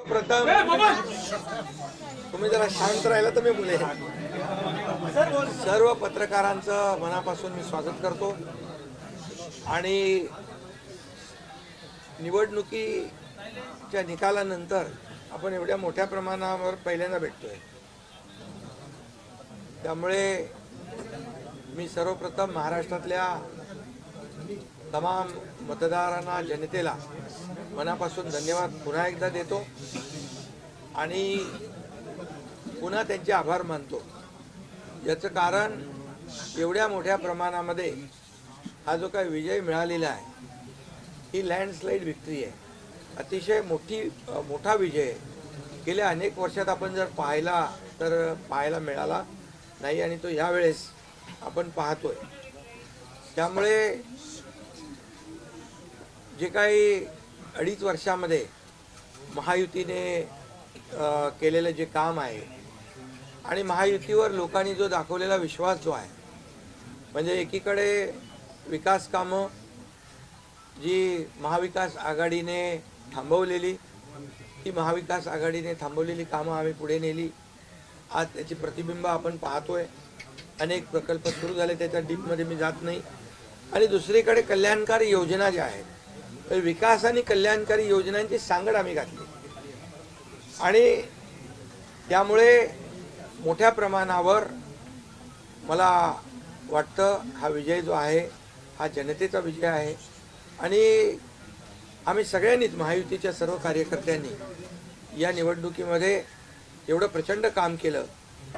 प्रथम तुम्ही जरा शांत राहिला तर मी बोलेन. सर्व पत्रकारांचं मनापासून मी स्वागत करतो आणि निवडणुकीच्या निकालानंतर आपण एवढ्या मोठ्या प्रमाणावर पहिल्यांदा भेटतोय. त्यामुळे मी सर्वप्रथम महाराष्ट्रातल्या तमाम मतदारांना, जनतेला मनापासून धन्यवाद पुन्हा एकदा देतो आणि पुन्हा त्यांचे आभार मानतो. याचं कारण एवढ्या मोठ्या प्रमाणामध्ये हा जो काही विजय मिळालेला आहे ही लँडस्लाईड विक्ट्री आहे. अतिशय मोठा विजय आहे. गेल्या अनेक वर्षात आपण जर पाहायला मिळाला नाही आणि तो यावेळेस आपण पाहतोय. त्यामुळे जे काही 2.5 वर्षामध्ये महायुतीने केलेलं जे काम आहे आणि महायुतीवर लोकांनी जो दाखवलेला विश्वास जो आहे, म्हणजे एकीकडे विकास कामं जी महाविकास आघाडीने थांबवलेली, ती महाविकास आघाडीने थांबवलेली कामं आम्ही पुढे नेली. आज त्याची प्रतिबिंब आपण पाहतोय. अनेक प्रकल्प सुरू झाले, त्याच्या डीपमध्ये मी जात नाही. आणि दुसरीकडे कल्याणकारी योजना ज्या आहेत, विकास आणि कल्याणकारी योजनांची सांगड आम्ही घातली आणि त्यामुळे मोठ्या प्रमाणावर मला वाटतं हा विजय जो आहे हा जनतेचा विजय आहे. आणि आम्ही सगळ्यांनीच, महायुतीच्या सर्व कार्यकर्त्यांनी या निवडणुकीमध्ये एवढं प्रचंड काम केलं.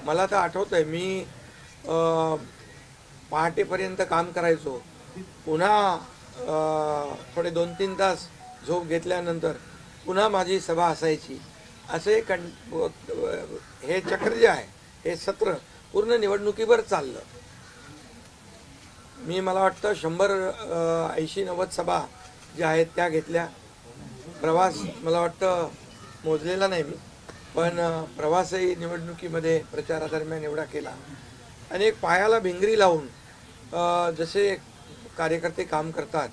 मला तर आठवतंय मी पहाटेपर्यंत काम करायचो. पुन्हा थोडे 2-3 तास झोप घेतल्यानंतर पुन्हा माझी सभा असायची. असे हे चक्र जे आहे, हे सत्र पूर्ण निवडणुकीवर चाललं. मला वाटतं 180-90 सभा ज्या आहेत त्या घेतल्या. प्रवास मला वाटतं मोजलेला नाही मी, पण प्रवासही निवडणुकीमध्ये प्रचारादरम्यान एवढा केला. आणि एक पायाला भिंगरी लावून जसे कार्यकर्ते काम करतात,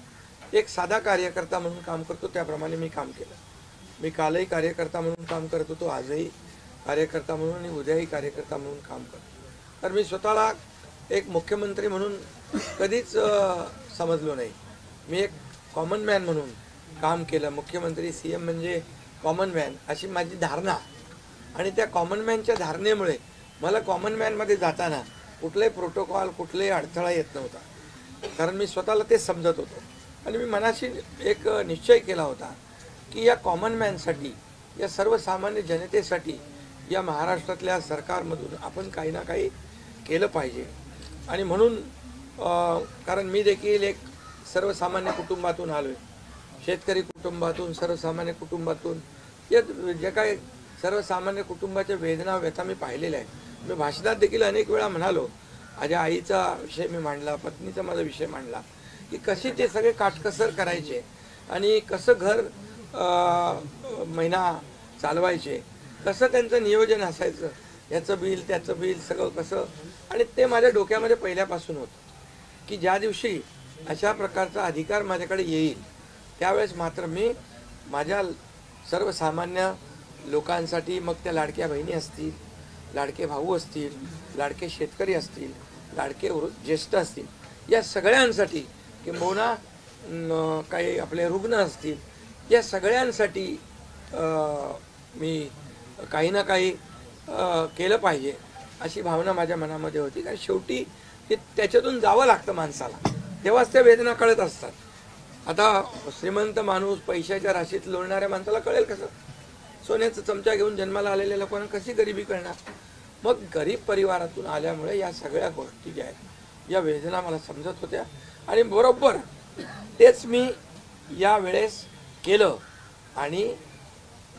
एक साधा कार्यकर्ता म्हणून काम करतो त्याप्रमाणे मी काम केलं. मी कालही कार्यकर्ता म्हणून काम करत होतो, आजही कार्यकर्ता म्हणून आणि उद्याही कार्यकर्ता म्हणून काम करतो. तर मी स्वतःला एक मुख्यमंत्री म्हणून कधीच समजलो नाही. मी एक कॉमन मॅन म्हणून काम केलं. मुख्यमंत्री, CM म्हणजे कॉमन मॅन अशी माझी धारणा. आणि त्या कॉमन मॅनच्या धारणेमुळे मला कॉमन मॅनमध्ये जाताना कुठलाही प्रोटोकॉल, कुठलाही अडथळा येत नव्हता. कारण मी स्वतःला ते समजत होतो आणि मी मनाशी एक निश्चय केला होता की या कॉमन मॅनसाठी, या सर्वसामान्य जनतेसाठी या महाराष्ट्रातल्या सरकारमधून आपण काही ना काही केलं पाहिजे. आणि म्हणून कारण मी देखील एक सर्वसामान्य कुटुंबातून आलो आहे, शेतकरी कुटुंबातून, सर्वसामान्य कुटुंबातून. या जे काही सर्वसामान्य कुटुंबाच्या वेदना, व्यथा मी पाहिलेल्या आहेत. मी भाषणात देखील अनेक वेळा म्हणालो, माझ्या आईचा विषय मी मांडला, पत्नीचा माझा विषय मांडला की कशी ते सगळे काटकसर करायचे आणि कसं घर महिना चालवायचे, कसं त्यांचं नियोजन असायचं, याचं बिल त्याचं बिल सगळं कसं. आणि ते माझ्या डोक्यामध्ये पहिल्यापासून होतं की ज्या दिवशी अशा प्रकारचा अधिकार माझ्याकडे येईल त्यावेळेस मात्र मी माझ्या सर्वसामान्य लोकांसाठी, मग त्या लाडक्या बहिणी असतील, लाडके भाऊ असतील, लाडके शेतकरी असतील, लाडके ज्येष्ठ असतील, या सगळ्यांसाठी, किंबहुना काही आपले रुग्ण असतील, या सगळ्यांसाठी मी काही ना काही केलं पाहिजे अशी भावना माझ्या मनामध्ये होती. कारण शेवटी त्याच्यातून जावं लागतं माणसाला, तेव्हाच त्या वेदना कळत असतात. आता श्रीमंत माणूस, पैशाच्या राशीत लोळणाऱ्या माणसाला कळेल कसं? सोन्याचा चमचा घेऊन जन्माला आलेल्या लोकांना कशी गरिबी कळणार? मग गरीब परिवारातून आल्यामुळे या सगळ्या गोष्टी ज्या आहेत, या वेदना मला समजत होत्या आणि बरोबर तेच मी यावेळेस केलं. आणि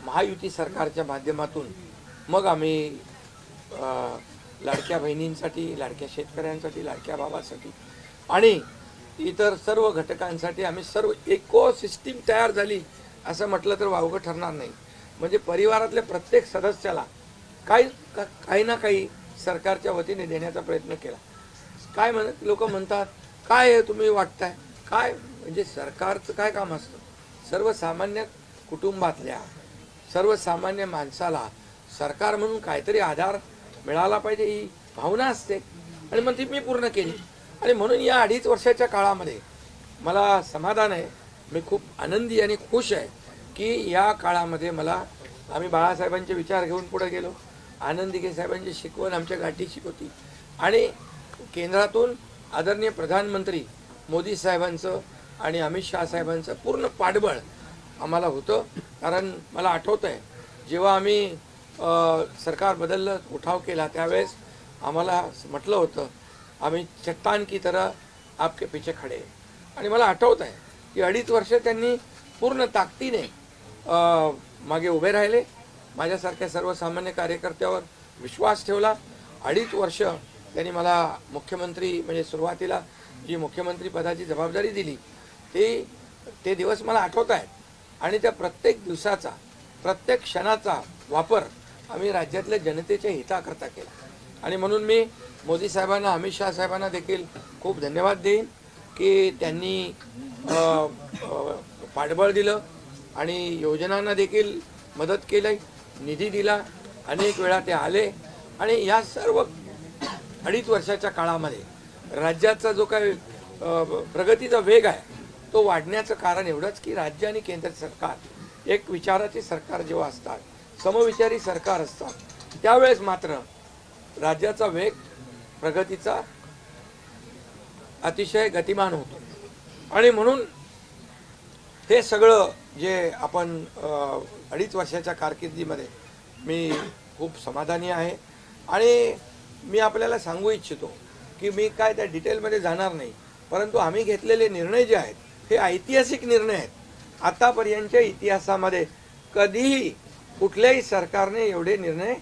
महायुती सरकारच्या माध्यमातून मग आम्ही लाडक्या बहिणींसाठी, लाडक्या शेतकऱ्यांसाठी, लाडक्या बाबासाठी आणि इतर सर्व घटकांसाठी आम्ही सर्व इकोसिस्टीम तयार झाली असं म्हटलं तर वावगं ठरणार नाही. म्हणजे परिवारातल्या प्रत्येक सदस्याला काही ना काही सरकारच्या वतीने देण्याचा प्रयत्न केला. काय लोक म्हणतात, काय तुम्ही वाटताय, काय म्हणजे सरकारचं काय काम असतं? सर्वसामान्य कुटुंबातल्या सर्वसामान्य माणसाला सरकार म्हणून काहीतरी आधार मिळाला पाहिजे ही भावना असते आणि मग ती मी पूर्ण केली. आणि म्हणून या 2.5 वर्षाच्या काळामध्ये मला समाधान आहे. मी खूप आनंदी आणि खुश आहे की या काळामध्ये मला आम्ही बाळासाहेबांचे विचार घेऊन पुढे गेलो. आनंद दिघे साहेबांची शिकवण आमच्या गाठीशी होती आणि केंद्रातून आदरणीय प्रधानमंत्री मोदी साहेबांचं आणि अमित शहा साहेबांचं पूर्ण पाठबळ आम्हाला होतं. कारण मला आठवतं आहे जेव्हा आम्ही सरकार बदललं उठाव केला त्यावेळेस आम्हाला म्हटलं होतं आम्ही चट्टान की तरह आपके पीछे खडे. आणि मला आठवत आहे की 2.5 वर्ष त्यांनी पूर्ण ताकदीने मागे उभे राहिले. माझ्यासारख्या सर्वसामान्य कार्यकर्त्यावर विश्वास ठेवला. 2.5 वर्ष त्यांनी मला मुख्यमंत्री म्हणजे सुरुवातीला जी मुख्यमंत्री पदाची जबाबदारी दिली ते दिवस मला आठवत आहेत. आणि त्या प्रत्येक दिवसाचा प्रत्येक क्षणाचा वापर आम्ही राज्यातल्या जनतेच्या हिताकरता केला. आणि म्हणून मी मोदी साहेबांना अमित शहा साहेबांना देखील खूप धन्यवाद देईन की त्यांनी पाठबळ दिलं आणि योजनांना देखील मदत केली, निधी दिला. अनेक वेळा ते आले आणि या सर्व 2.5 वर्षाच्या काळामध्ये राज्याचा जो काही प्रगतीचा वेग आहे तो वाढण्याचं कारण एवढंच की राज्य आणि केंद्र सरकार एक विचाराचे सरकार जेव्हा असतात, समविचारी सरकार असतात त्यावेळेस मात्र राज्याचा वेग प्रगतीचा अतिशय गतिमान होतो. आणि म्हणून हे सगळं जे आपण 2.5 वर्षाच्या कारकिर्दीमध्ये मी खूप समाधानी आहे. आणि मी आपल्याला सांगू इच्छितो की मी काय त्या डिटेलमध्ये जाणार नाही, परंतु आम्ही घेतलेले निर्णय जे आहेत हे ऐतिहासिक निर्णय आहेत. आतापर्यंतच्या इतिहासामध्ये कधीही कुठल्याही सरकारने एवढे निर्णय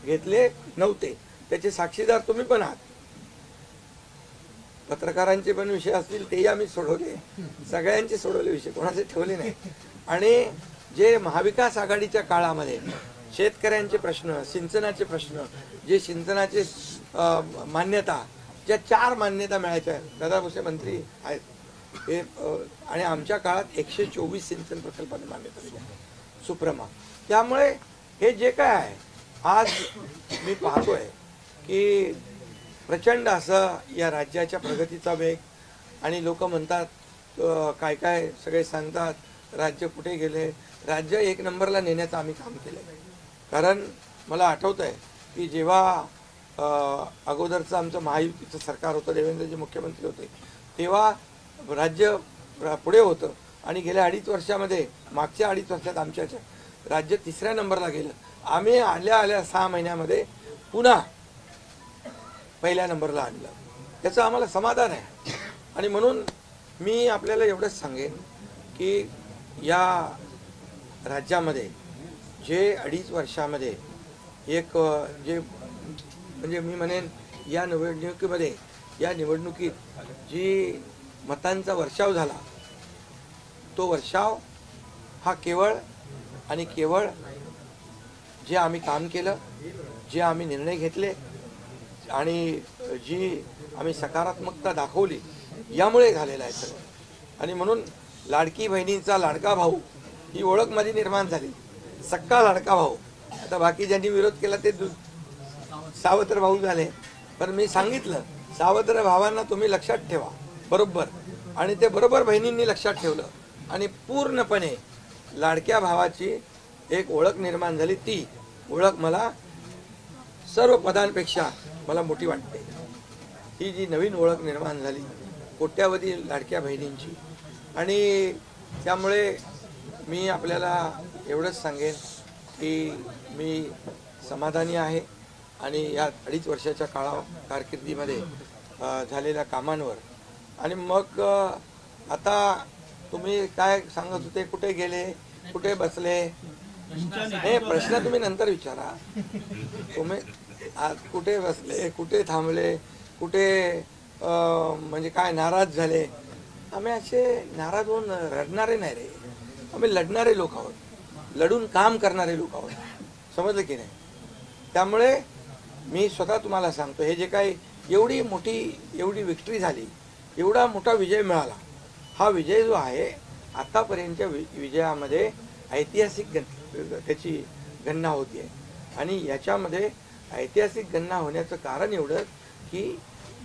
घेतले नव्हते. त्याचे साक्षीदार तुम्ही पण आहात. पत्रकारांचे पण विषय असतील तेही आम्ही सोडवले, सगळ्यांचे सोडवले विषय, कोणाचे ठेवले नाही. आणि जे महाविकास आघाडीच्या काळामध्ये शेतकऱ्यांचे प्रश्न, सिंचनाचे प्रश्न, जे सिंचनाचे मान्यता, ज्या 4 मान्यता मिळायच्या, दादा भुसे मंत्री आहेत हे, आणि आमच्या काळात 124 सिंचन प्रकल्पांना मान्यता दिली सुप्रमा. त्यामुळे हे जे काय आहे आज मी पाहतोय की प्रचंड असं या राज्याच्या प्रगतीचा वेग. आणि लोक म्हणतात काय काय सगळे सांगतात राज्य कुठे गेले. राज्य 1 नंबरला नेण्याचं आम्ही काम केलं. कारण मला आठवतं आहे की जेव्हा अगोदरचं आमचं महायुतीचं सरकार होतं, देवेंद्रजी मुख्यमंत्री होते, तेव्हा राज्य पुढे होतं. आणि गेल्या 2.5 वर्षामध्ये मागच्या 2.5 वर्षात आमच्या राज्य 3ऱ्या नंबरला गेलं. आम्ही आल्या 6 महिन्यामध्ये पुन्हा 1ल्या नंबरला आणलं. त्याचं आम्हाला समाधान आहे. आणि म्हणून मी आपल्याला एवढंच सांगेन की या राज्यामध्ये जे 2.5 वर्षामध्ये एक जे म्हणजे मी म्हणेन या निवडणुकीत जी मतांचा वर्षाव झाला तो वर्षाव हा केवळ आणि केवळ जे आम्ही काम केलं, जे आम्ही निर्णय घेतले आणि जी आम्ही सकारात्मकता दाखवली यामुळे झालेला आहे सगळं. आणि म्हणून लाडकी बहिणींचा लाडका भाऊ ही ओळख माझी निर्माण झाली, सक्का लाडका भाऊ. आता बाकी ज्यांनी विरोध केला ते सावत्र भाऊ झाले. पण मी सांगितलं सावत्र भावांना तुम्ही लक्षात ठेवा बरोबर. आणि ते बरोबर बहिणींनी लक्षात ठेवलं आणि पूर्णपणे लाडक्या भावाची एक ओळख निर्माण झाली. ती ओळख मला सर्व पदांपेक्षा मला मोठी वाटते. ही जी नवीन ओळख निर्माण झाली कोट्यावधी लाडक्या बहिणींची. आणि त्यामुळे मी आपल्याला एवढंच सांगेन की मी समाधानी आहे आणि या 2.5 वर्षाच्या कारकिर्दीमध्ये झालेल्या कामांवर. आणि मग आता तुम्ही काय सांगत होते, कुठे गेले, कुठे बसले, हे प्रश्न तुम्ही नंतर विचारा. तुम्ही कुठे बसले, कुठे थांबले, कुठे म्हणजे काय नाराज झाले. आम्ही असे नाराज होऊन रडणारे नाही रे. आम्ही लढणारे लोक आहोत, लढून काम करणारे लोक आहोत. समजलं की नाही. त्यामुळे मी स्वतः तुम्हाला सांगतो हे जे काही एवढी विक्ट्री झाली, एवढा मोठा विजय मिळाला, हा विजय जो आहे आतापर्यंतच्या विजयामध्ये ऐतिहासिक त्याची गणना होती आहे. आणि याच्यामध्ये ऐतिहासिक गणना होण्याचं कारण एवढं की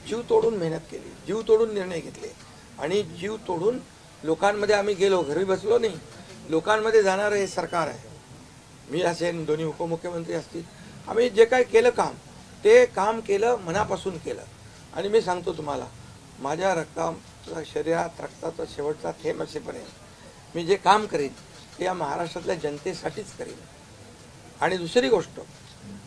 जीव तोडून मेहनत केली, जीव तोडून निर्णय घेतले आणि जीव तोडून लोकांमध्ये आम्ही गेलो, घरी बसलो नाही, लोकांमध्ये जाणारं हे सरकार आहे. मी असेल, दोन्ही उपमुख्यमंत्री असतील, आम्ही जे काय केलं काम, ते काम केलं, मनापासून केलं. आणि मी सांगतो तुम्हाला, माझ्या शरीरात रक्ताचा शेवटचा थेंब असेपर्यंत मी जे काम करीन ते या महाराष्ट्रातल्या जनतेसाठीच करीन. आणि दुसरी गोष्ट,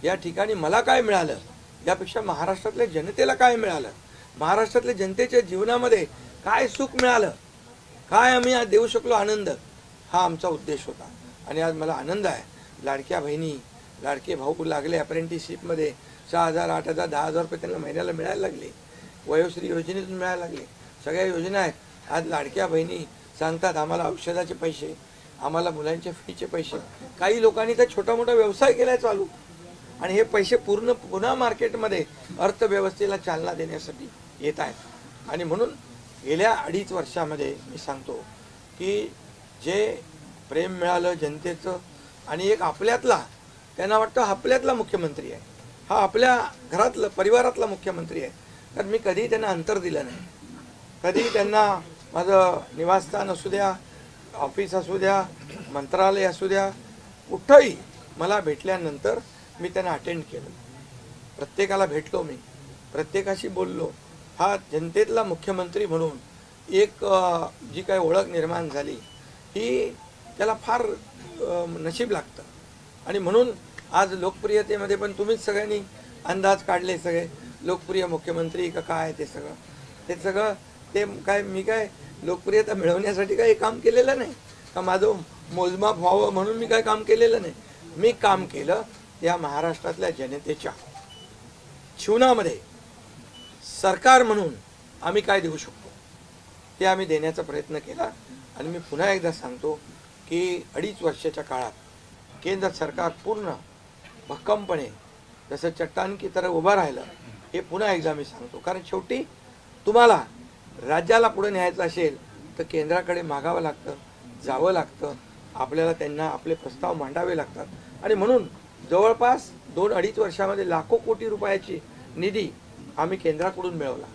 या ठिकाणी मला काय मिळालं यापेक्षा महाराष्ट्रातल्या जनतेला काय मिळालं, महाराष्ट्रातल्या जनतेच्या जीवनामध्ये काय सुख मिळालं, काय आम्ही आज देऊ शकलो आनंद, हा आमचा उद्देश होता. आणि आज मला आनंद आहे. लाडक्या बहिणी, लाडके भाऊ लागले अप्रेंटिसशिपमध्ये, 6,000, 8,000, 10,000 रुपये त्यांना महिन्याला मिळायला लागले. वयोश्री योजनेतून मिळायला लागले. सगळ्या योजना आहेत. आज लाडक्या बहिणी सांगतात आम्हाला औषधाचे पैसे, आम्हाला मुलांच्या फीचे पैसे. काही लोकांनी तर छोटा मोठा व्यवसाय केलाय चालू, आणि हे पैसे पुन्हा मार्केटमध्ये अर्थव्यवस्थेला चालना देण्यासाठी येत आहेत. आणि म्हणून गेल्या 2.5 वर्षामध्ये मी सांगतो की जे प्रेम मिळालं जनतेचं, आणि एक आपल्यातला, त्यांना वाटतं आपल्यातला मुख्यमंत्री आहे, हा आपल्या घरातला परिवारातला मुख्यमंत्री आहे. तर मी कधीही त्यांना अंतर दिलं नाही. कधीही त्यांना माझं निवासस्थान असू द्या, ऑफिस असू द्या, मंत्रालय असू द्या, कुठंही मला भेटल्यानंतर मी त्यांना अटेंड केलं. प्रत्येकाला भेटलो, मी प्रत्येकाशी बोललो. हा जनतेतला मुख्यमंत्री म्हणून एक जी काही ओळख निर्माण झाली ही त्याला फार नशीब लागतं. आणि म्हणून आज लोकप्रियतेमध्ये पण तुम्हीच सगळ्यांनी अंदाज काढले, सगळे लोकप्रिय मुख्यमंत्री का काय, ते सगळं ते काय, मी काय लोकप्रियता मिळवण्यासाठी काही काम केलेलं नाही का, माझं मोजमाप व्हावं म्हणून मी काय काम केलेलं नाही. मी काम केलं या महाराष्ट्रातल्या जनतेच्या जीवनामध्ये सरकार म्हणून आम्ही काय देऊ शकतो ते आम्ही देण्याचा प्रयत्न केला. आणि मी पुन्हा एकदा सांगतो की 2.5 वर्षाच्या काळात केंद्र सरकार पूर्ण भक्कमपणे जसं चट्टान की तरह उभं राहिलं, हे पुन्हा एकदा मी सांगतो. कारण शेवटी तुम्हाला राज्याला पुढे न्यायचं असेल तर केंद्राकडे मागावं लागतं, जावं लागतं, आपल्याला त्यांना आपले प्रस्ताव मांडावे लागतात. आणि म्हणून जवळपास 2-2.5 वर्षामध्ये लाखो कोटी रुपयाची निधी आम्ही केंद्राकडून मिळवला.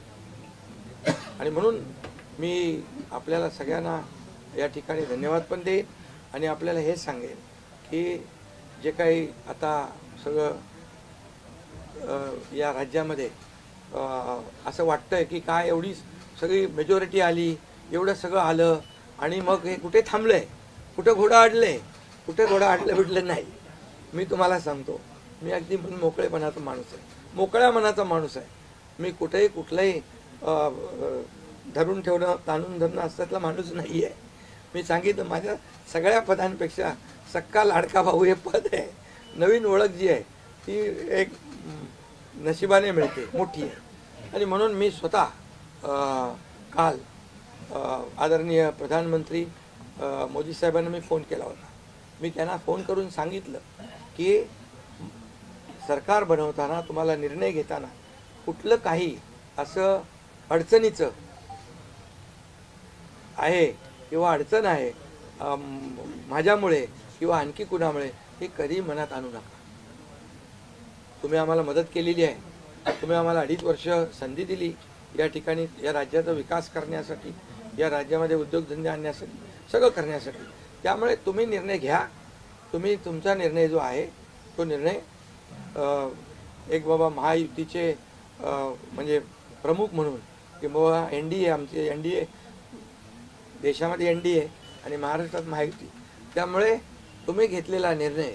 आणि म्हणून मी आपल्याला सगळ्यांना या ठिकाणी धन्यवाद पण देईन. आणि आपल्याला हे सांगेन की जे काही आता सगळं या राज्यामध्ये असं वाटतंय की काय एवढी सगळी मेजॉरिटी आली, एवढं सगळं आलं आणि मग हे कुठे थांबलंय, कुठं घोडा अडले, कुठे घोडा अडलं बिडलं नाही. मी तुम्हाला सांगतो, मी अगदी मोकळेपणाचा माणूस आहे, मोकळ्या मनाचा माणूस आहे. मी कुठेही कुठलंही धरून ठेवणं, ताणून धरणं असल्यातला माणूस नाही आहे. मी सांगितलं, माझ्या सगळ्या पदांपेक्षा सक्का लाडका भाऊ हे पद आहे. नवीन ओळख जी आहे ती एक नशिबाने मिळते, मोठी आहे. आणि म्हणून मी स्वतः काल आदरणीय प्रधानमंत्री मोदी साहेबांना मी फोन केला होता. मी त्यांना फोन करून सांगितलं की सरकार बनवताना, तुम्हाला निर्णय घेताना कुठलं काही असं अडचणीचं आहे किंवा अडचण आहे माझ्यामुळे किंवा आणखी कुणामुळे, हे कधी मनात आणू नका. तुम्ही आम्हाला मदत केलेली आहे, तुम्ही आम्हाला 2.5 वर्ष संधी दिली या ठिकाणी या राज्याचा विकास करण्यासाठी, या राज्यामध्ये उद्योगधंदे आणण्यासाठी, सगळं करण्यासाठी. त्यामुळे तुम्ही निर्णय घ्या. तुम्ही तुमचा निर्णय जो आहे तो निर्णय एक बाबा महायुतीचे म्हणजे प्रमुख म्हणून की बाबा NDA, आमचे NDA, देशामध्ये NDA आणि महाराष्ट्रात महायुती. त्यामुळे तुम्ही घेतलेला निर्णय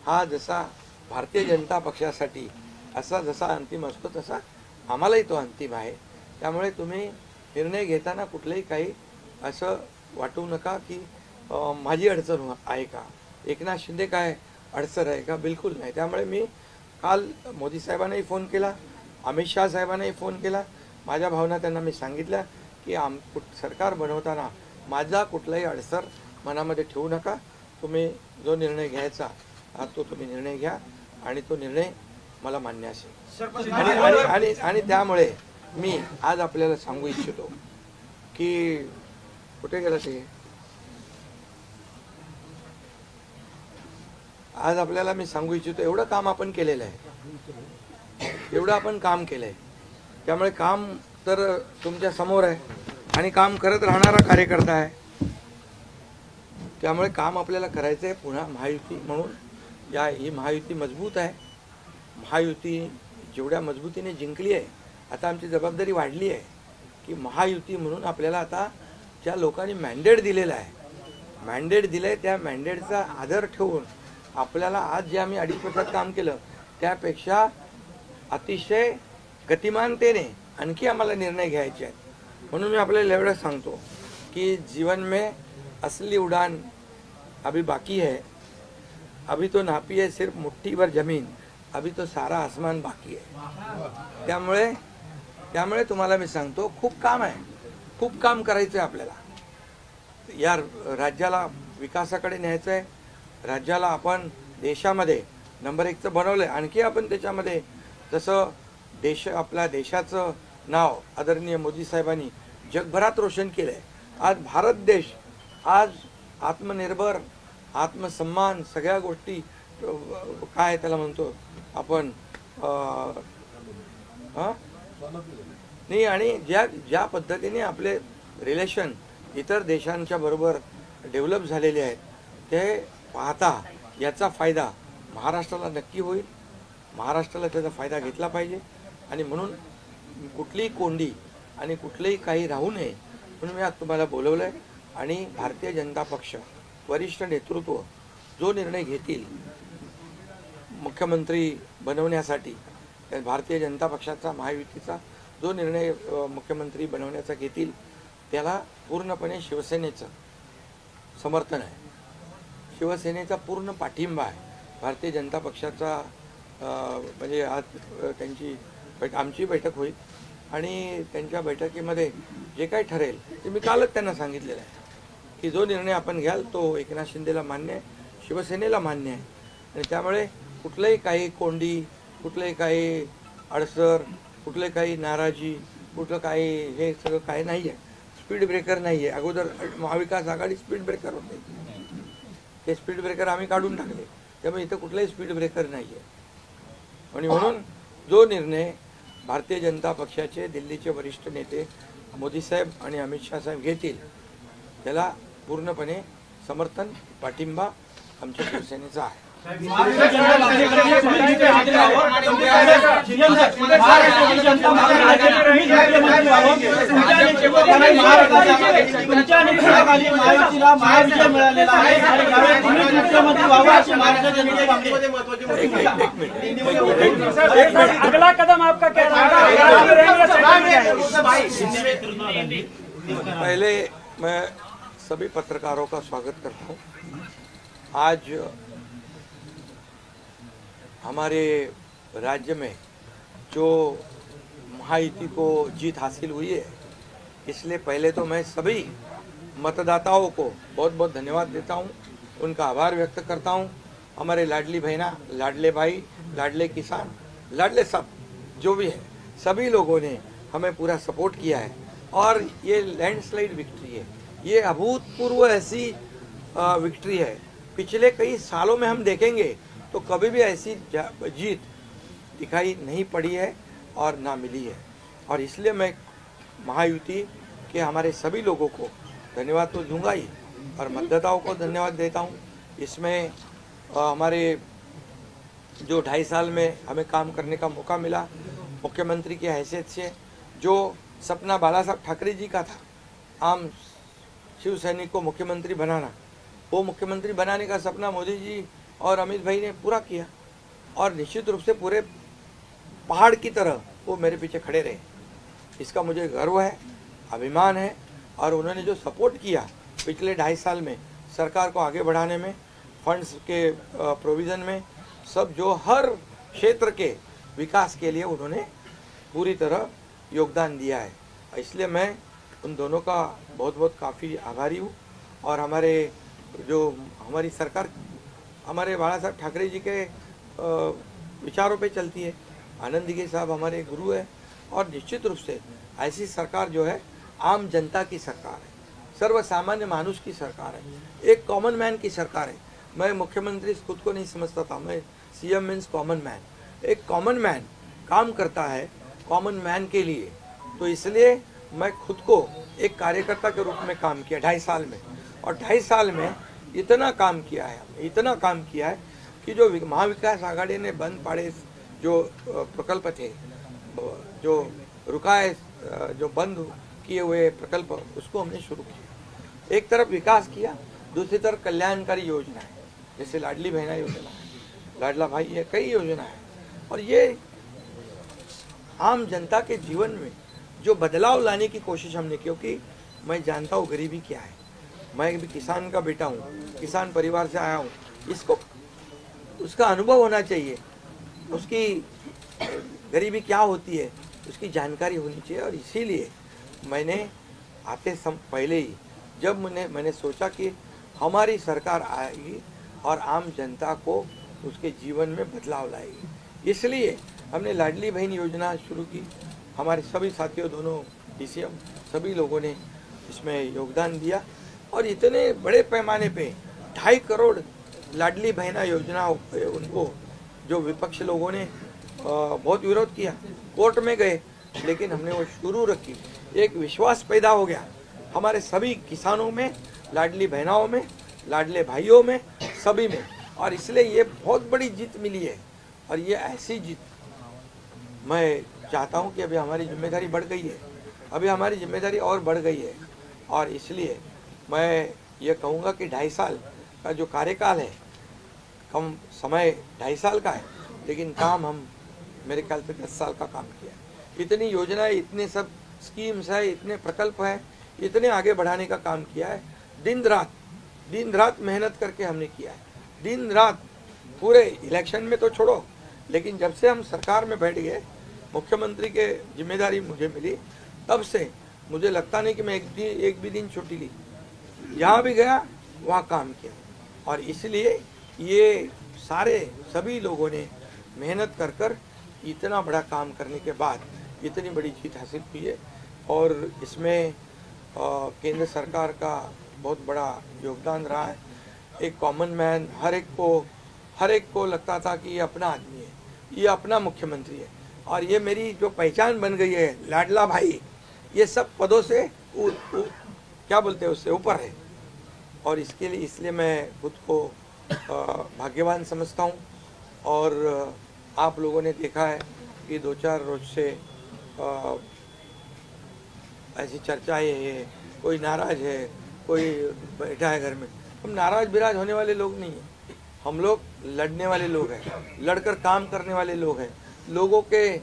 हा जसा भारतीय जनता पक्षासाठी असा जसा अंतिम असतो तसा आम्हालाही तो अंतिम आहे. त्यामुळे तुम्ही निर्णय घेताना कुठलंही काही असं वाटू नका की माझी अडचण आहे का, एकनाथ शिंदे काय अडचण आहे का, बिलकुल नाही. त्यामुळे मी काल मोदी साहेबांनाही फोन केला, अमित शाह साहेबांनाही फोन केला. माझ्या भावना त्यांना मी सांगितल्या की सरकार बनवताना माझा कुठलाही अडसर मनामध्ये ठेवू नका. तुम्ही जो निर्णय घ्यायचा तो तुम्ही निर्णय घ्या आणि तो निर्णय मला मान्य असेल. आणि त्यामुळे मी आज आपल्याला सांगू इच्छितो की कुठे गेला ते आज आपल्याला मी सांगू इच्छितो, एवढं काम आपण केलेलं आहे, एवढं आपण काम केलं आहे. त्यामुळे काम तर तुमच्या समोर आहे आणि काम करत राहणारा कार्यकर्ता आहे. त्यामुळे काम आपल्याला करायचं आहे. पुन्हा महायुती म्हणून ही महायुती मजबूत आहे. महायुती जेवढ्या मजबूतीने जिंकली आहे, आता आमची जबाबदारी वाढली आहे की महायुती म्हणून आपल्याला आता ज्या लोकांनी मॅन्डेट दिलेला आहे, मॅन्डेट दिलं आहे, त्या मॅन्डेटचा आदर ठेवून आपल्याला आज जे आम्ही 2.5 वर्षात काम केलं त्यापेक्षा अतिशय गतिमानतेने आणखी आम्हाला निर्णय घ्यायचे आहेत. म्हणून मी आपल्याला एवढं सांगतो कि जीवन में असली उड़ान अभी बाकी है. अभी तो नापी है सिर्फ मुट्ठी भर जमीन, अभी तो सारा आसमान बाकी है. त्यामुळे तुम्हाला मी सांगतो, खूप काम आहे, खूप काम करायचं आहे आपल्याला. या राज्याला विकासाकडे न्यायचं आहे. राज्याला आपण देशामध्ये नंबर 1चं बनवलं आहे. आणखी आपण त्याच्यामध्ये जसं आपल्या देशाचं नाव आदरणीय मोदी साहेबांनी जगभरात रोशन केलं आहे. आज भारत देश आज आत्मनिर्भर, आत्मसन्मान, सगळ्या गोष्टी काय त्याला म्हणतो आपण नाही, आणि ज्या पद्धतीने आपले रिलेशन इतर देशांच्या बरोबर डेव्हलप झालेले आहेत ते पाहता याचा फायदा महाराष्ट्राला नक्की होईल. महाराष्ट्राला त्याचा फायदा घेतला पाहिजे आणि म्हणून कुठलीही कोंडी आणि कुठलेही काही राहू नये म्हणून मी आज तुम्हाला बोलवलं आहे. आणि भारतीय जनता पक्ष वरिष्ठ नेतृत्व जो निर्णय घेतील मुख्यमंत्री बनवण्यासाठी, भारतीय जनता पक्षाचा महायुतीचा जो निर्णय मुख्यमंत्री बनवण्याचा घेतील त्याला पूर्णपणे शिवसेनेचं समर्थन आहे, शिवसेनेचा पूर्ण पाठिंबा आहे. भारतीय जनता पक्षाचा म्हणजे आज आमची बैठक होईल आणि त्यांच्या बैठकीमध्ये जे काही ठरेल ते मी कालच त्यांना सांगितलेलं आहे की जो निर्णय आपण घ्याल तो एकनाथ शिंदेला मान्य आहे, शिवसेनेला मान्य आहे. आणि त्यामुळे कुठलंही काही कोंडी, कुठलंही काही अडसर, कुठले काही नाराजी, कुठलं काही हे सगळं काही नाही आहे. स्पीड ब्रेकर नाही आहे. अगोदर महाविकास आघाडी स्पीड ब्रेकर होते, ते स्पीड ब्रेकर आम्ही काढून टाकले. त्यामुळे इथं कुठलाही स्पीड ब्रेकर नाही आहे. आणि म्हणून जो निर्णय भारतीय जनता पक्षाचे दिल्लीचे वरिष्ठ नेते मोदी साहेब आणि अमित शाह साहेब घेतील त्याला पूर्णपणे समर्थन, पाठिंबा आमच्या शिवसेनेचा आहे. अगला कदम आपका क्या पहले मैं सभी पत्रकारों का स्वागत करता हूँ. आज हमारे राज्य में जो महायुति को जीत हासिल हुई है, इसलिए पहले तो मैं सभी मतदाताओं को बहुत बहुत धन्यवाद देता हूँ, उनका आभार व्यक्त करता हूँ. हमारे लाडली बहना, लाडले भाई, लाडले किसान, लाडले सब जो भी है, सभी लोगों ने हमें पूरा सपोर्ट किया है और ये लैंडस्लाइड विक्ट्री है. ये अभूतपूर्व ऐसी विक्ट्री है. पिछले कई सालों में हम देखेंगे तो कभी भी ऐसी जीत दिखाई नहीं पड़ी है और ना मिली है. और इसलिए मैं महायुति के हमारे सभी लोगों को धन्यवाद तो दूंगा ही और मतदाताओं को धन्यवाद देता हूँ. इसमें हमारे जो 2.5 साल में हमें काम करने का मौका मिला, मुख्यमंत्री की हैसियत से जो सपना बाला साहब ठाकरे जी का था, आम शिव सैनिक को मुख्यमंत्री बनाना, वो मुख्यमंत्री बनाने का सपना मोदी जी और अमित भाई ने पूरा किया और निश्चित रूप से पूरे पहाड़ की तरह वो मेरे पीछे खड़े रहे. इसका मुझे गर्व है, अभिमान है. और उन्होंने जो सपोर्ट किया पिछले 2.5 साल में सरकार को आगे बढ़ाने में, फंड्स के प्रोविज़न में, सब जो हर क्षेत्र के विकास के लिए उन्होंने पूरी तरह योगदान दिया है. इसलिए मैं उन दोनों का बहुत बहुत काफ़ी आभारी हूँ. और हमारी सरकार हमारे बाला साहब ठाकरे जी के विचारों पे चलती है. आनंद दिघे साहब हमारे गुरु है और निश्चित रूप से ऐसी सरकार जो है आम जनता की सरकार है, सर्वसामान्य मानुष की सरकार है, एक कॉमन मैन की सरकार है. मैं मुख्यमंत्री खुद को नहीं समझता था, मैं सीएम मीन्स कॉमन मैन। एक कॉमन मैन काम करता है कॉमन मैन के लिए, तो इसलिए मैं खुद को एक कार्यकर्ता के रूप में काम किया 2.5 साल में। और 2.5 साल में इतना काम किया है, इतना काम किया है कि जो महाविकास आघाड़ी ने बंद पड़े जो प्रकल्प थे, जो रुकाए, जो बंद किए हुए प्रकल्प, उसको हमने शुरू किया। एक तरफ विकास किया, दूसरी तरफ कल्याणकारी योजना है, जैसे लाडली बहना योजना है, लाडला भाई है, कई योजना है। और ये आम जनता के जीवन में जो बदलाव लाने की कोशिश हमने की, क्योंकि मैं जानता हूँ गरीबी क्या है। मैं भी किसान का बेटा हूँ, किसान परिवार से आया हूँ। इसको उसका अनुभव होना चाहिए, उसकी गरीबी क्या होती है उसकी जानकारी होनी चाहिए। और इसीलिए मैंने आते पहले ही जब मैंने सोचा कि हमारी सरकार आएगी और आम जनता को उसके जीवन में बदलाव लाएगी, इसलिए हमने लाडली बहन योजना शुरू की। हमारे सभी साथियों, दोनों डीसीएम, सभी लोगों ने इसमें योगदान दिया। और इतने बड़े पैमाने पे 2.5 करोड़ लाडली बहना योजना उनको जो विपक्ष लोगों ने बहुत विरोध किया, कोर्ट में गए, लेकिन हमने वो शुरू रखी। एक विश्वास पैदा हो गया हमारे सभी किसानों में, लाडली बहनाओं में, लाडले भाइयों में, सभी में। और इसलिए ये बहुत बड़ी जीत मिली है। और ये ऐसी जीत मैं चाहता हूँ कि अभी हमारी जिम्मेदारी बढ़ गई है, अभी हमारी जिम्मेदारी और बढ़ गई है। और इसलिए मैं ये कहूँगा कि 2.5 साल का जो कार्यकाल है, कम समय 2.5 साल का है, लेकिन काम हम मेरे ख्याल से 10 साल का काम किया। इतनी योजनाएं, इतने सब स्कीम्स है, इतने प्रकल्प है, इतने आगे बढ़ाने का काम किया है। दिन रात मेहनत करके हमने किया है, दिन रात। पूरे इलेक्शन में तो छोड़ो, लेकिन जब से हम सरकार में बैठ गए, मुख्यमंत्री के जिम्मेदारी मुझे मिली, तब से मुझे लगता नहीं कि मैं एक भी दिन छुट्टी ली। जहाँ भी गया वहाँ काम किया। और इसलिए ये सभी लोगों ने मेहनत कर इतना बड़ा काम करने के बाद इतनी बड़ी जीत हासिल हुई है। और इसमें केंद्र सरकार का बहुत बड़ा योगदान रहा है। एक कॉमन मैन, हर एक को लगता था कि ये अपना आदमी है, ये अपना मुख्यमंत्री है। और ये मेरी जो पहचान बन गई है, लाडला भाई, ये सब पदों से क्या बोलते हैं, उससे ऊपर है। और इसलिए मैं खुद को भाग्यवान समझता हूँ। और आप लोगों ने देखा है कि 2-4 रोज से ऐसी चर्चाएं है, कोई नाराज है, कोई बैठा है घर में। हम नाराज बिराज होने वाले लोग नहीं हैं, हम लोग लड़ने वाले लोग हैं, लड़कर काम करने वाले लोग हैं, लोगों के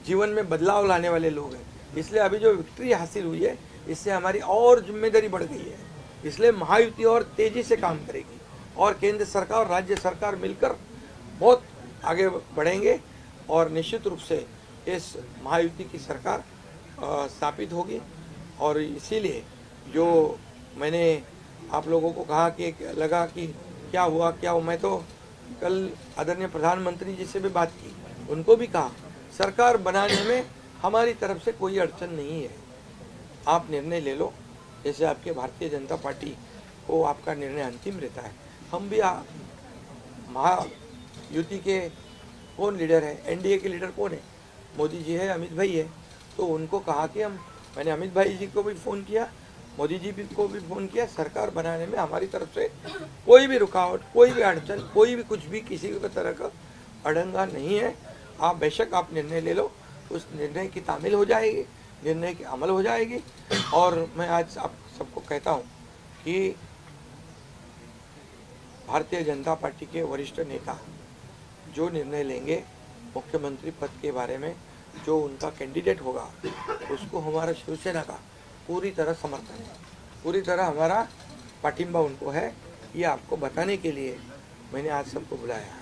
जीवन में बदलाव लाने वाले लोग हैं। इसलिए अभी जो विक्ट्री हासिल हुई है, इससे हमारी और जिम्मेदारी बढ़ गई है। इसलिए महायुति और तेजी से काम करेगी और केंद्र सरकार और राज्य सरकार मिलकर बहुत आगे बढ़ेंगे। और निश्चित रूप से इस महायुति की सरकार स्थापित होगी। और इसीलिए जो मैंने आप लोगों को कहा कि लगा कि क्या हुआ, मैं तो कल आदरणीय प्रधानमंत्री जी से भी बात की, उनको भी कहा सरकार बनाने में हमारी तरफ से कोई अड़चन नहीं है, आप निर्णय ले लो। जैसे आपके भारतीय जनता पार्टी को आपका निर्णय अंतिम रहता है, हम भी महायुति के कौन लीडर है, एनडीए के लीडर कौन है, मोदी जी है, अमित भाई है। तो उनको कहा कि मैंने अमित भाई जी को भी फ़ोन किया, मोदी जी को भी फ़ोन किया, सरकार बनाने में हमारी तरफ से कोई भी रुकावट, कोई भी अड़चन, कोई भी कुछ भी किसी भी तरह का अड़ंगा नहीं है। आप बेशक आप निर्णय ले लो, उस निर्णय की तामील हो जाएगी, निर्णय की अमल हो जाएगी। और मैं आज आप सबको कहता हूँ कि भारतीय जनता पार्टी के वरिष्ठ नेता जो निर्णय लेंगे मुख्यमंत्री पद के बारे में, जो उनका कैंडिडेट होगा, उसको हमारा शिवसेना का पूरी तरह समर्थन है, पूरी तरह हमारा पाठिंबा उनको है। ये आपको बताने के लिए मैंने आज सबको बुलाया है।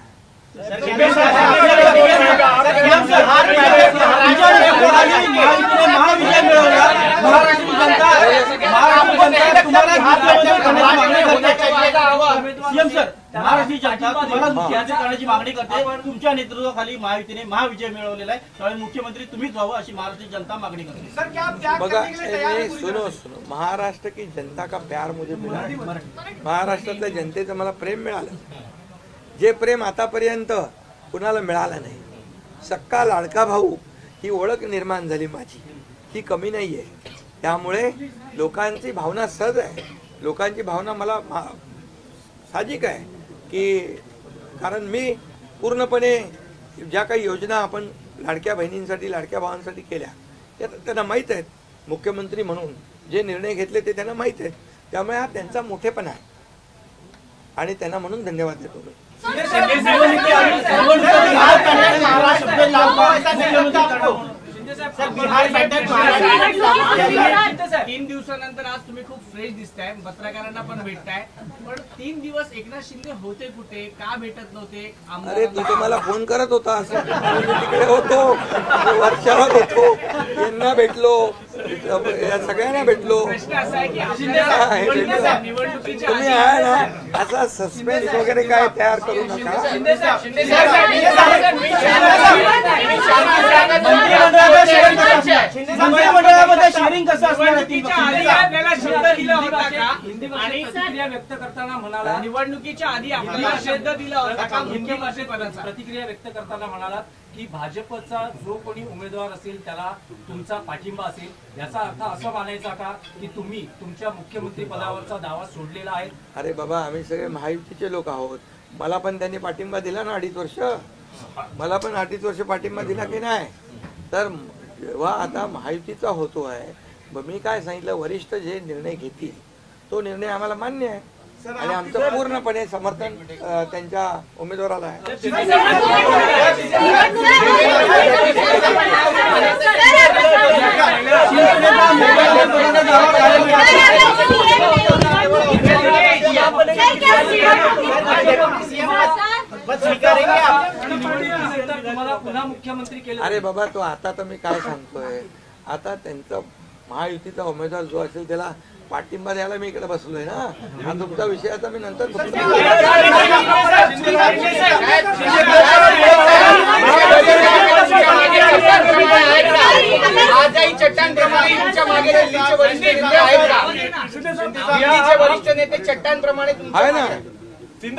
महाराष्ट्र की जनता जनता तुम्हाला सीएम सर, महाराष्ट्राची जनता तुम्हाला मुख्यमंत्री करण्याची मागणी करते. तुमच्या नेतृत्वाखाली महायुतीने महाविजय मिळवलेला आहे. त्यामुळे मुख्यमंत्री तुम्हीच व्हावं अशी महाराष्ट्राची जनता मागणी करते. बघा सुनो सुनो, महाराष्ट्र की जनता का प्यार मुझे मिला. महाराष्ट्रातल्या जनतेचं मला प्रेम मिळालं, जे प्रेम आतापर्यंत कुणाला मिळालं नाही. सक्का लाडका भाऊ ही ओळख निर्माण झाली माझी, ही कमी नाही आहे. त्यामुळे लोकांची भावना सहज आहे, लोकांची भावना मला साहजिक आहे की कारण मी पूर्णपणे ज्या काही योजना आपण लाडक्या बहिणींसाठी लाडक्या भावांसाठी केल्या त्या त्यांना माहीत आहेत. मुख्यमंत्री म्हणून जे निर्णय घेतले ते त्यांना माहीत आहेत. त्यामुळे हा त्यांचा मोठेपणा आहे आणि त्यांना म्हणून धन्यवाद देतो मी. 3 दिवसानंतर आज तुम्ही खूप फ्रेश दिसताय, पत्रकारांना पण भेटताय. पण 3 दिवस एकनाथ शिंदे होते कुठे, का भेटत नव्हते? अरे तू तर मला फोन करत होता, तिकडे होतो, वर्षावर होतो, यांना भेटलो, या सगळ्यांना भेटलो. प्रश्न असा आहे की निवडणुकीच्या तुम्ही आहे ना असा सस्पेन्स वगैरे काय तयार करू नका. मंत्रिमंडळामध्ये शेअरिंग कसं असणार? आपल्याला शब्द दिला होता का? आणि प्रतिक्रिया व्यक्त करताना म्हणाला, निवडणुकीच्या आधी आपल्याला शब्द दिला होता का मुख्यमंत्रीपदाचा? प्रतिक्रिया व्यक्त करताना म्हणाला की भाजपचा जो कोणी उमेदवार असेल त्याला तुमचा पाठिंबा असेल. याचा अर्थ असं मानायचा का की तुम्ही तुमच्या मुख्यमंत्री पदावरचा दावा सोडलेला आहे? अरे बाबा, आम्ही सगळे महायुतीचे लोक आहोत. मला पण त्यांनी पाठिंबा दिला ना 2.5 वर्ष. मला पण 2.5 वर्ष पाठिंबा दिला की नाही. तर जेव्हा आता महायुतीचा होतो आहे, मी काय सांगितलं, वरिष्ठ जे निर्णय घेतील तो निर्णय आम्हाला मान्य आहे आणि आमचं पूर्णपणे समर्थन त्यांच्या उमेदवाराला आहे. तुम्हाला पुन्हा मुख्यमंत्री केलं. अरे बाबा, तो आता तर मी काय सांगतोय, आता त्यांचा महायुतीचा उमेदवार जो असेल त्याला पाठिंबा द्यायला मी इकडे बसलोय ना. हा तुमचा विषय आता मी नंतर आजही चट्टानप्रमाणे तुमच्या मागे दिल्लीचे वरिष्ठ नेते आहेत का? दिल्लीचे वरिष्ठ नेते चट्टानप्रमाणे आहे ना.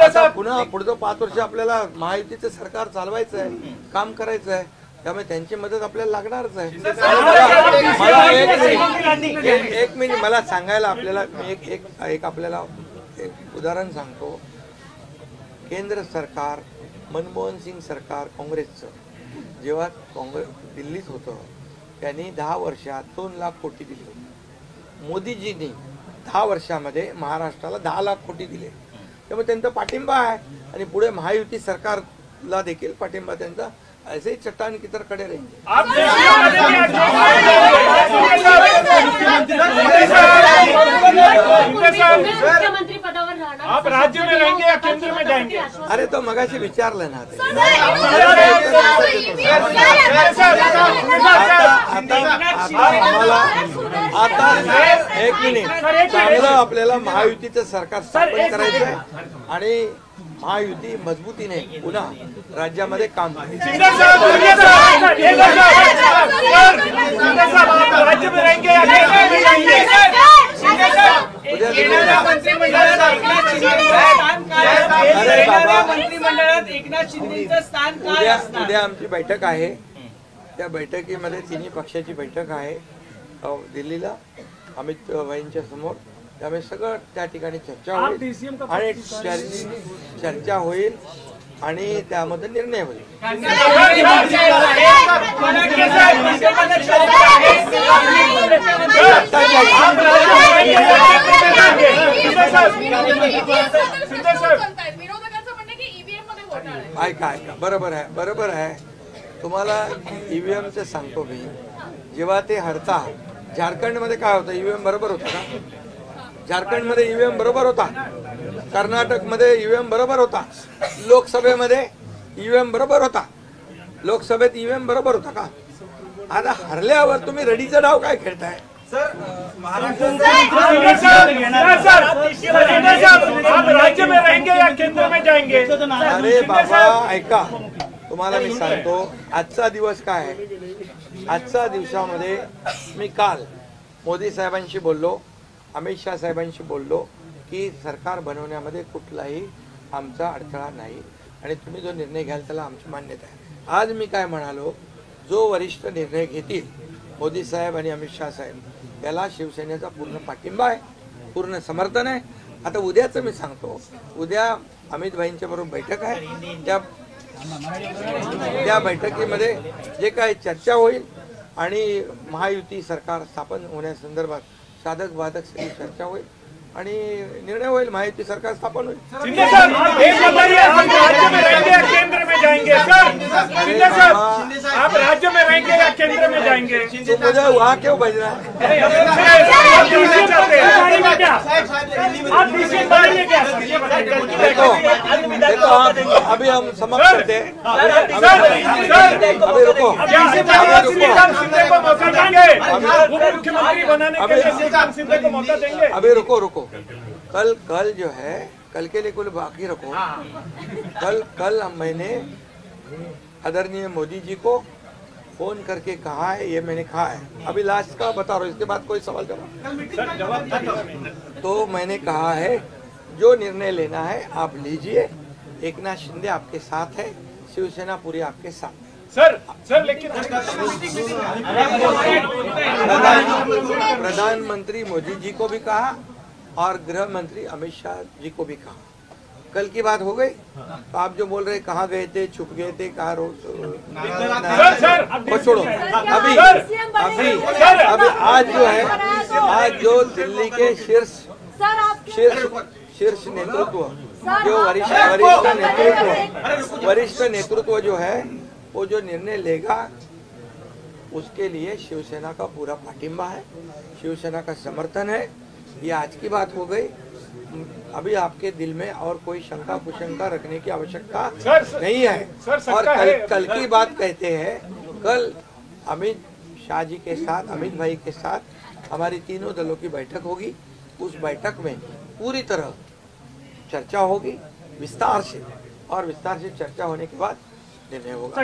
आता पुन्हा पुढचं 5 वर्ष आपल्याला महायुतीचं सरकार चालवायचं आहे, काम करायचं आहे. त्यामुळे त्यांची मदत आपल्याला लागणारच आहे. मला एक मिनिट मला सांगायला आपल्याला मी एक आपल्याला एक उदाहरण सांगतो. केंद्र सरकार, मनमोहन सिंग सरकार काँग्रेसचं जेव्हा दिल्लीत होतं त्यांनी 10 वर्षात 2 लाख कोटी दिले होते. मोदीजींनी 10 वर्षामध्ये महाराष्ट्राला 10 लाख कोटी दिले. त्यामुळे त्यांचा पाठिंबा आहे आणि पुढे महायुती सरकारला देखील पाठिंबा त्यांचा ऐसे ही चट्टान की तरह खड़े रहेंगे. मुख्यमंत्री पदावर राहणार, आप राज्य में रहेंगे या केंद्र में जाएंगे? अरे तो मगाशी विचारलं ना ते. आता एक मिनिट, चांगलं आपल्याला महायुतीचं सरकार स्थापन करायचं आहे आणि महायुती मजबूतीने पुन्हा राज्यामध्ये काम करेल. राज्य में रहेंगे या केंद्र में जाएंगे? मंत्रिमंडळात एकनाथ शिंदेचं स्थान काय असणार? उद्या आमची बैठक आहे. त्या बैठकीमध्ये तिन्ही पक्षाची बैठक आहे दिल्लीला अमित भाईंच्या समोर. त्यामुळे सगळं त्या ठिकाणी चर्चा होईल आणि चर्चा होईल आणि त्यामध्ये निर्णय होईल. ऐका बरोबर आहे. तुम्हाला ईव्हीएमचं सांगतो मी. जेव्हा ते हरता झारखंडमध्ये काय होतं, ईव्हीएम बरोबर होता का? झारखंडमध्ये ईव्हीएम बरोबर होता, कर्नाटकमध्ये ईव्हीएम बरोबर होता, लोकसभेमध्ये ईव्हीएम बरोबर होता, लोकसभेत ईव्हीएम बरोबर होता का? आता हरल्यावर तुम्ही रडीचा डाव काय खेळताय? आप राज्य में रहेंगे या केंद्र में जाएंगे? अरे बाबा ऐका, तुम्हाला मी सांगतो आजचा दिवस काय आहे. आजच्या दिवसामध्ये मी काल मोदी साहेबांशी बोललो, अमित शाह साहेबांशी बोललो की सरकार बनवण्यामध्ये कुठलाही आमचा अडथळा नाही आणि तुम्ही जो निर्णय घ्याल त्याला आमची मान्यता आहे. आज मी काय म्हणालो, जो वरिष्ठ निर्णय घेतील मोदी साहेब आणि अमित शाह साहेब याला शिवसेनेचा पूर्ण पाठिंबा आहे, पूर्ण समर्थन आहे. आता उद्याचं मी सांगतो, उद्या अमित भाईंच्या बरोबर बैठक आहे. त्या बैठकीमध्ये जे काही चर्चा होईल आणि महायुती सरकार स्थापन होण्यासंदर्भात साधक बाधक सगळी चर्चा होईल आणि निर्णय होईल, महायुती सरकार स्थापन होईल. शिंदे साहब, एक बताइए, आप राज्य में रहेंगे या केंद्र में जाएंगे? सर शिंदे साहब, आप राज्य में रहेंगे या केंद्र में जाएंगे? तो मुझे वहाँ क्यों भेजना है? देखो अभी हम समाप्त करते हैं. अभी रुको, शिंदे को मौका देंगे, उप मुख्यमंत्री बनाने के लिए श्रीकांत शिंदे को मौका देंगे. अभी रुको. कल जो है, कल के लिए कुल बाकी रखो. कल मैंने आदरणीय मोदी जी को फोन करके कहा है, ये मैंने कहा है. अभी लास्ट का बता रहा हूँ, इसके बाद कोई सवाल जवाब. तो मैंने कहा है जो निर्णय लेना है आप लीजिए. एकनाथ शिंदे आपके साथ है, शिवसेना पूरी आपके साथ है. सर लेकिन प्रधानमंत्री मोदी जी को भी कहा और गृह मंत्री अमित शाह जी को भी कहा. कल की बात हो गई. तो आप जो बोल रहे कहाँ गए थे, छुप गए थे, कहाँ वो छोड़ो. अभी आज जो है, आज जो दिल्ली के शीर्ष नेतृत्व, जो वरिष्ठ नेतृत्व जो है, वो जो निर्णय लेगा उसके लिए शिवसेना का पूरा पाठिंबा है, शिवसेना का समर्थन है. ये आज की बात हो गई. अभी आपके दिल में और कोई शंका कुशंका रखने की आवश्यकता नहीं है. और कल की बात कहते हैं, कल अमित शाह जी के साथ, अमित भाई के साथ हमारी तीनों दलों की बैठक होगी. उस बैठक में पूरी तरह चर्चा होगी विस्तार से, और विस्तार से चर्चा होने के बाद निर्णय होगा.